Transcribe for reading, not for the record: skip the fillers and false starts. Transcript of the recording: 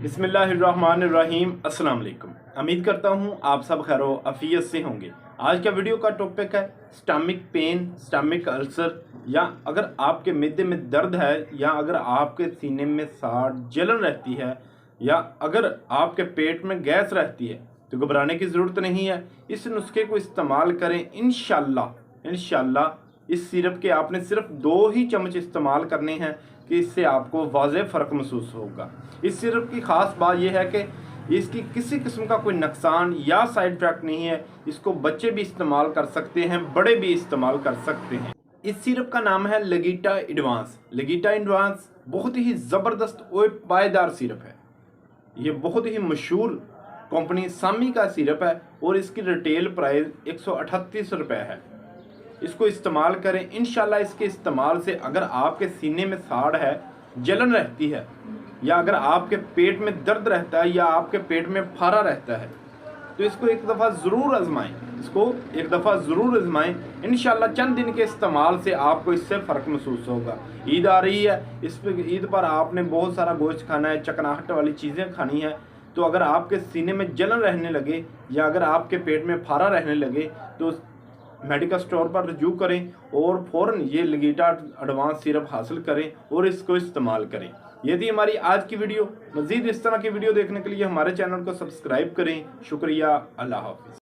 बिस्मिल्लाहिर्रहमानिर्रहीम। अस्सलाम वालेकुम। उम्मीद करता हूँ आप सब खैर आफियत से होंगे। आज का वीडियो का टॉपिक है स्टमक पेन, स्टमक अल्सर, या अगर आपके मिद्दे में दर्द है, या अगर आपके सीने में साड़ जलन रहती है, या अगर आपके पेट में गैस रहती है तो घबराने की ज़रूरत नहीं है। इस नुस्खे को इस्तेमाल करें। इंशाल्लाह इस सिरप के आपने सिर्फ 2 ही चम्मच इस्तेमाल करने हैं कि इससे आपको वाज़ेह फ़र्क महसूस होगा। इस सिरप की ख़ास बात यह है कि इसकी किसी किस्म का कोई नुकसान या साइड इफ़ेक्ट नहीं है। इसको बच्चे भी इस्तेमाल कर सकते हैं, बड़े भी इस्तेमाल कर सकते हैं। इस सिरप का नाम है लेगीटा एडवांस। लेगीटा एडवांस बहुत ही ज़बरदस्त और पायदार सिरप है। ये बहुत ही मशहूर कंपनी सामी का सिरप है और इसकी रिटेल प्राइस 138 रुपये है। इसको इस्तेमाल करें। इंशाल्लाह इसके इस्तेमाल से अगर आपके सीने में साड़ है, जलन रहती है, या अगर आपके पेट में दर्द रहता है, या आपके पेट में फारा रहता है, तो इसको एक दफ़ा ज़रूर आजमाएं। इंशाल्लाह चंद दिन के इस्तेमाल से आपको इससे फ़र्क महसूस होगा। ईद आ रही है, ईद पर आपने बहुत सारा गोश्त खाना है, चकनाहट वाली चीज़ें खानी है, तो अगर आपके सीने में जलन रहने लगे या अगर आपके पेट में फारा रहने लगे तो मेडिकल स्टोर पर रजू करें और फ़ौरन ये लेगीटा एडवांस सिरप हासिल करें और इसको इस्तेमाल करें। ये थी हमारी आज की वीडियो। मज़ीद इस तरह की वीडियो देखने के लिए हमारे चैनल को सब्सक्राइब करें। शुक्रिया। अल्लाह हाफ़िज़।